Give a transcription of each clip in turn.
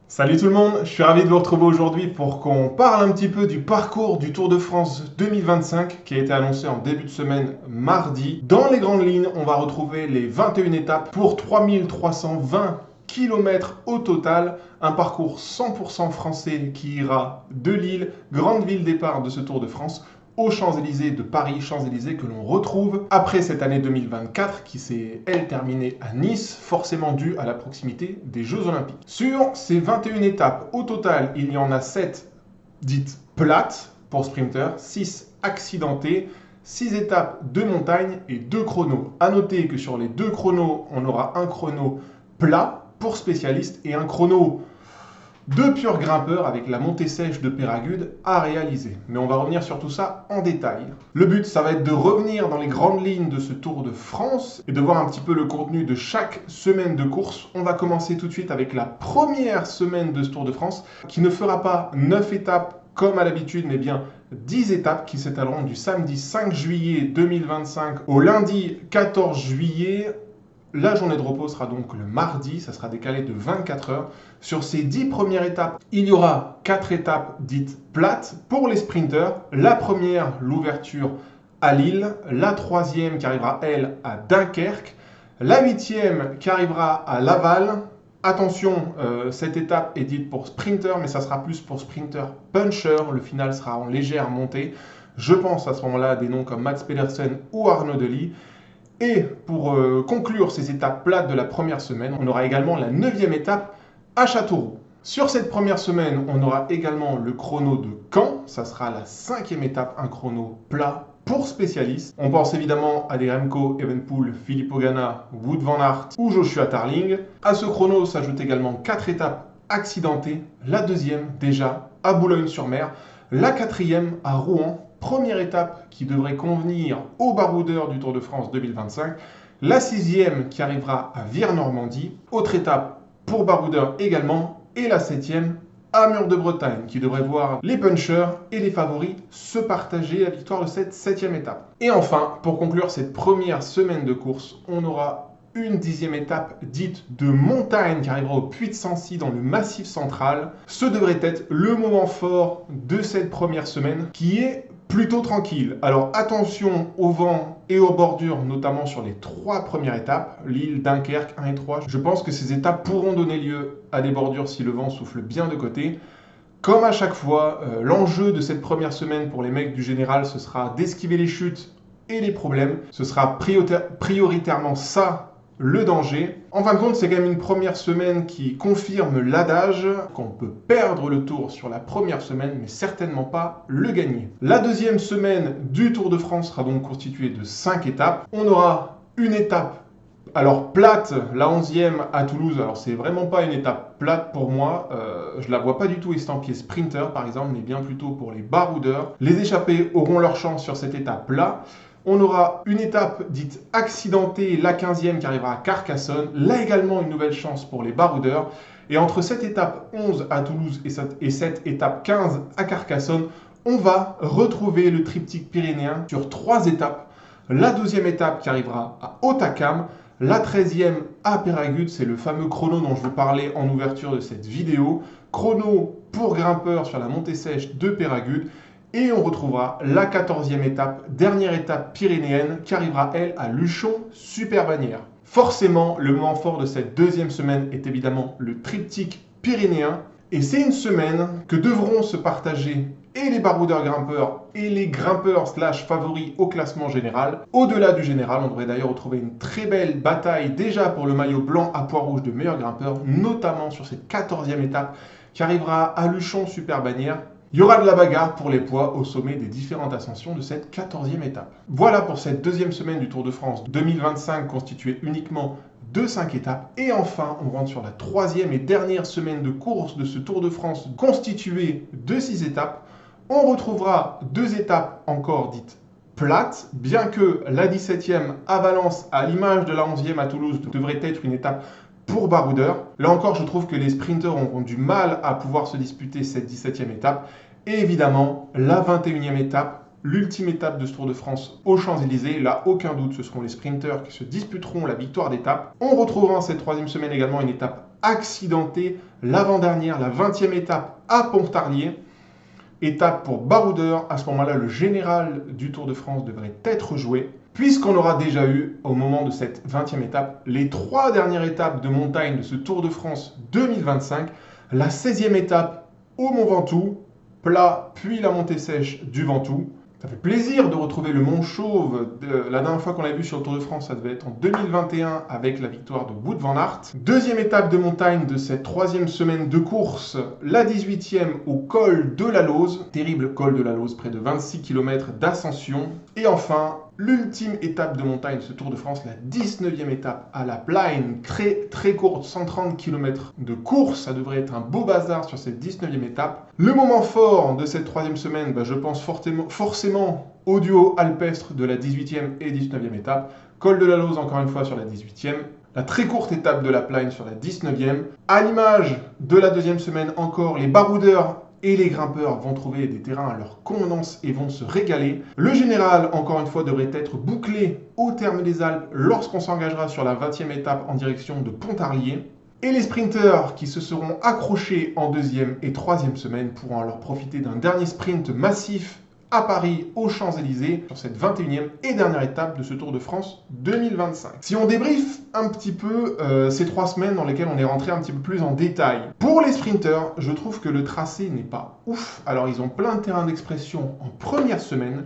Salut tout le monde, je suis ravi de vous retrouver aujourd'hui pour qu'on parle un petit peu du parcours du Tour de France 2025 qui a été annoncé en début de semaine mardi. Dans les grandes lignes, on va retrouver les 21 étapes pour 3320 km au total. Un parcours 100% français qui ira de Lille, grande ville départ de ce Tour de France, aux Champs-Élysées de Paris, Champs-Élysées que l'on retrouve après cette année 2024 qui s'est, elle, terminée à Nice, forcément due à la proximité des Jeux Olympiques. Sur ces 21 étapes, au total, il y en a 7 dites plates pour sprinters, 6 accidentées, 6 étapes de montagne et 2 chronos. A noter que sur les 2 chronos, on aura un chrono plat pour spécialistes et un chrono de purs grimpeurs avec la montée sèche de Péragude à réaliser. Mais on va revenir sur tout ça en détail. Le but, ça va être de revenir dans les grandes lignes de ce Tour de France et de voir un petit peu le contenu de chaque semaine de course. On va commencer tout de suite avec la première semaine de ce Tour de France qui ne fera pas 9 étapes comme à l'habitude, mais bien 10 étapes qui s'étaleront du samedi 5 juillet 2025 au lundi 14 juillet. La journée de repos sera donc le mardi, ça sera décalé de 24 heures. Sur ces 10 premières étapes, il y aura 4 étapes dites plates pour les sprinters. La première, l'ouverture à Lille. La troisième qui arrivera, elle, à Dunkerque. La huitième qui arrivera à Laval. Attention, cette étape est dite pour sprinter, mais ça sera plus pour sprinter puncher. Le final sera en légère montée. Je pense à ce moment-là à des noms comme Mats Pedersen ou Arnaud Delis. Et pour conclure ces étapes plates de la première semaine, on aura également la 9e étape à Châteauroux. Sur cette première semaine, on aura également le chrono de Caen. Ça sera la 5e étape, un chrono plat pour spécialistes. On pense évidemment à des Remco Evenepoel, Filippo Ganna, Wout van Aert ou Joshua Tarling. À ce chrono s'ajoutent également 4 étapes accidentées. La deuxième déjà à Boulogne-sur-Mer. La quatrième à Rouen. Première étape qui devrait convenir aux baroudeurs du Tour de France 2025. La sixième qui arrivera à Vire-Normandie. Autre étape pour baroudeurs également. Et la septième à Mur de Bretagne qui devrait voir les punchers et les favoris se partager la victoire de cette septième étape. Et enfin, pour conclure cette première semaine de course, on aura une 10e étape dite de montagne qui arrivera au Puy de Sancy dans le Massif central. Ce devrait être le moment fort de cette première semaine qui est plutôt tranquille. Alors attention au vent et aux bordures, notamment sur les 3 premières étapes, Lille, Dunkerque, 1 et 3. Je pense que ces étapes pourront donner lieu à des bordures si le vent souffle bien de côté. Comme à chaque fois, l'enjeu de cette première semaine pour les mecs du général, ce sera d'esquiver les chutes et les problèmes. Ce sera prioritairement ça, le danger. En fin de compte, c'est quand même une première semaine qui confirme l'adage qu'on peut perdre le Tour sur la première semaine, mais certainement pas le gagner. La deuxième semaine du Tour de France sera donc constituée de 5 étapes. On aura une étape, alors plate, la 11e à Toulouse. Alors c'est vraiment pas une étape plate pour moi. Je la vois pas du tout estampillée sprinter par exemple, mais bien plutôt pour les baroudeurs. Les échappés auront leur chance sur cette étape-là. On aura une étape dite accidentée, la 15e qui arrivera à Carcassonne. Là également une nouvelle chance pour les baroudeurs. Et entre cette étape 11 à Toulouse et cette étape 15 à Carcassonne, on va retrouver le triptyque pyrénéen sur 3 étapes. La 12e étape qui arrivera à Hautacam. La 13e à Péragude, c'est le fameux chrono dont je vous parlais en ouverture de cette vidéo. Chrono pour grimpeurs sur la montée sèche de Péragude. Et on retrouvera la 14e étape, dernière étape pyrénéenne, qui arrivera, elle, à Luchon-Super-Bagnères. Forcément, le moment fort de cette deuxième semaine est évidemment le triptyque pyrénéen. Et c'est une semaine que devront se partager et les baroudeurs grimpeurs et les grimpeurs slash favoris au classement général. Au-delà du général, on devrait d'ailleurs retrouver une très belle bataille déjà pour le maillot blanc à pois rouge de meilleur grimpeur, notamment sur cette 14e étape qui arrivera à Luchon-Super-Bagnères. Il y aura de la bagarre pour les poids au sommet des différentes ascensions de cette 14e étape. Voilà pour cette deuxième semaine du Tour de France 2025 constituée uniquement de 5 étapes. Et enfin, on rentre sur la 3e et dernière semaine de course de ce Tour de France constituée de 6 étapes. On retrouvera 2 étapes encore dites plates, bien que la 17e à Valence, à l'image de la 11e à Toulouse, devrait être une étape pour baroudeurs. Là encore, je trouve que les sprinters auront du mal à pouvoir se disputer cette 17e étape. Et évidemment, la 21e étape, l'ultime étape de ce Tour de France aux Champs-Élysées. Là, aucun doute, ce seront les sprinters qui se disputeront la victoire d'étape. On retrouvera en cette 3e semaine également une étape accidentée. L'avant-dernière, la 20e étape à Pontarlier. Étape pour baroudeur. À ce moment-là, le général du Tour de France devrait être joué, puisqu'on aura déjà eu, au moment de cette 20e étape, les 3 dernières étapes de montagne de ce Tour de France 2025. La 16e étape au Mont Ventoux, plat, puis la montée sèche du Ventoux. Ça fait plaisir de retrouver le Mont Chauve. La dernière fois qu'on l'a vu sur le Tour de France, ça devait être en 2021 avec la victoire de Wout van Aert. Deuxième étape de montagne de cette 3e semaine de course, la 18e au col de la Lose. Terrible col de la Lose, près de 26 km d'ascension. Et enfin, l'ultime étape de montagne de ce Tour de France, la 19e étape à la Plaine, très courte, 130 km de course. Ça devrait être un beau bazar sur cette 19e étape. Le moment fort de cette 3e semaine, je pense forcément au duo alpestre de la 18e et 19e étape. Col de la Lose encore une fois sur la 18e. La très courte étape de la Plaine sur la 19e. À l'image de la 2e semaine encore, les baroudeurs et les grimpeurs vont trouver des terrains à leur convenance et vont se régaler. Le général, encore une fois, devrait être bouclé au terme des Alpes lorsqu'on s'engagera sur la 20e étape en direction de Pontarlier. Et les sprinteurs qui se seront accrochés en 2e et 3e semaine pourront alors profiter d'un dernier sprint massif à Paris, aux Champs-Élysées, sur cette 21e et dernière étape de ce Tour de France 2025. Si on débriefe un petit peu ces 3 semaines dans lesquelles on est rentré un petit peu plus en détail. Pour les sprinteurs, je trouve que le tracé n'est pas ouf. Alors ils ont plein de terrains d'expression en première semaine.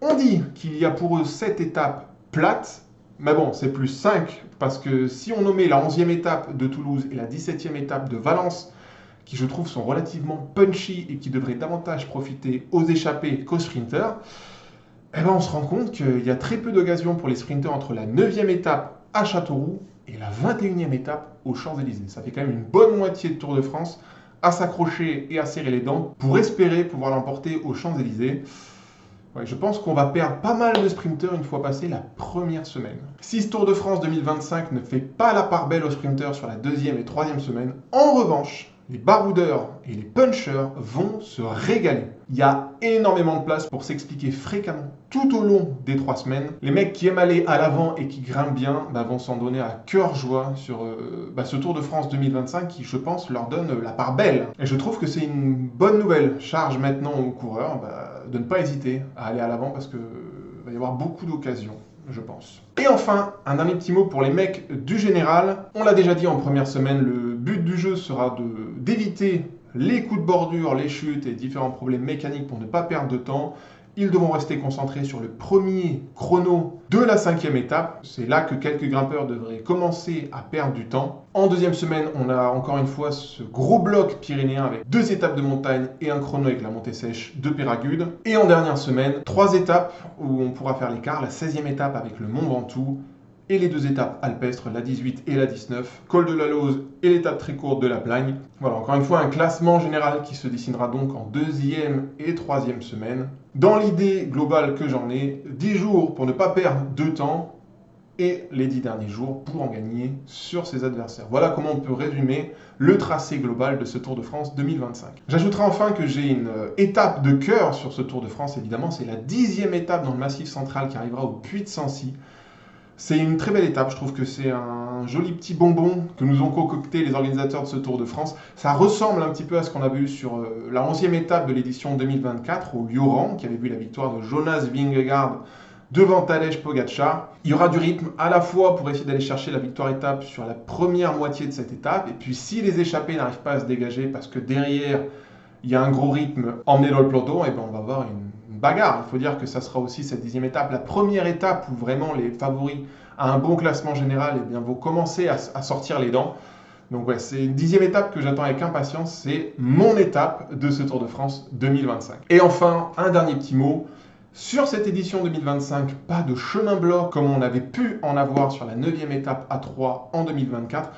On dit qu'il y a pour eux 7 étapes plates. Mais bon, c'est plus 5, parce que si on nommait la 11e étape de Toulouse et la 17e étape de Valence, qui je trouve sont relativement punchy et qui devraient davantage profiter aux échappés qu'aux sprinteurs, on se rend compte qu'il y a très peu d'occasions pour les sprinteurs entre la 9e étape à Châteauroux et la 21e étape aux Champs-Élysées. Ça fait quand même une bonne moitié de Tour de France à s'accrocher et à serrer les dents pour espérer pouvoir l'emporter aux Champs-Élysées. Ouais, je pense qu'on va perdre pas mal de sprinteurs une fois passé la première semaine. Si ce Tour de France 2025 ne fait pas la part belle aux sprinteurs sur la 2e et 3e semaine, en revanche, les baroudeurs et les punchers vont se régaler. Il y a énormément de place pour s'expliquer fréquemment tout au long des 3 semaines. Les mecs qui aiment aller à l'avant et qui grimpent bien vont s'en donner à cœur joie sur ce Tour de France 2025 qui, je pense, leur donne la part belle. Et je trouve que c'est une bonne nouvelle. Charge maintenant aux coureurs de ne pas hésiter à aller à l'avant parce qu'il va y avoir beaucoup d'occasions, je pense. Et enfin, un dernier petit mot pour les mecs du général. On l'a déjà dit en première semaine, le but du jeu sera d'éviter les coups de bordure, les chutes et différents problèmes mécaniques pour ne pas perdre de temps. Ils devront rester concentrés sur le premier chrono de la 5e étape. C'est là que quelques grimpeurs devraient commencer à perdre du temps. En 2e semaine, on a encore une fois ce gros bloc pyrénéen avec 2 étapes de montagne et un chrono avec la montée sèche de Péragude. Et en dernière semaine, 3 étapes où on pourra faire l'écart. La 16e étape avec le Mont Ventoux et les 2 étapes alpestres, la 18 et la 19, col de la Lose et l'étape très courte de la Plagne. Voilà, encore une fois, un classement général qui se dessinera donc en 2e et 3e semaine. Dans l'idée globale que j'en ai, 10 jours pour ne pas perdre de temps et les 10 derniers jours pour en gagner sur ses adversaires. Voilà comment on peut résumer le tracé global de ce Tour de France 2025. J'ajouterai enfin que j'ai une étape de cœur sur ce Tour de France, évidemment, c'est la 10e étape dans le Massif central qui arrivera au Puy de Sancy. C'est une très belle étape, je trouve que c'est un joli petit bonbon que nous ont concocté les organisateurs de ce Tour de France. Ça ressemble un petit peu à ce qu'on avait eu sur la 11e étape de l'édition 2024 au Lioran, qui avait vu la victoire de Jonas Vingegaard devant Tadej Pogačar. Il y aura du rythme à la fois pour essayer d'aller chercher la victoire étape sur la première moitié de cette étape, et puis si les échappés n'arrivent pas à se dégager parce que derrière il y a un gros rythme emmené dans le peloton, et on va avoir une bagarre. Il faut dire que ça sera aussi cette 10e étape, la première étape où vraiment les favoris à un bon classement général vont commencer à sortir les dents. Donc ouais, c'est une 10e étape que j'attends avec impatience, c'est mon étape de ce Tour de France 2025. Et enfin, un dernier petit mot. Sur cette édition 2025, pas de chemin bloc comme on avait pu en avoir sur la 9e étape à 3 en 2024.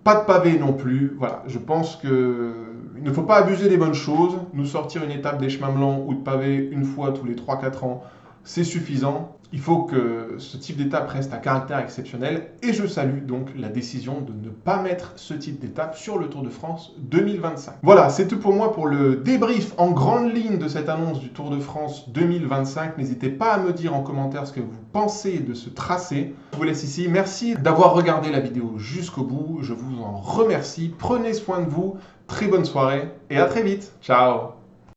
Pas de pavé non plus. Voilà, je pense qu'il ne faut pas abuser des bonnes choses. Nous sortir une étape des chemins blancs ou de pavé une fois tous les 3-4 ans, c'est suffisant. Il faut que ce type d'étape reste à caractère exceptionnel et je salue donc la décision de ne pas mettre ce type d'étape sur le Tour de France 2025. Voilà, c'est tout pour moi pour le débrief en grande ligne de cette annonce du Tour de France 2025. N'hésitez pas à me dire en commentaire ce que vous pensez de ce tracé. Je vous laisse ici. Merci d'avoir regardé la vidéo jusqu'au bout. Je vous en remercie. Prenez soin de vous. Très bonne soirée et à très vite. Ciao!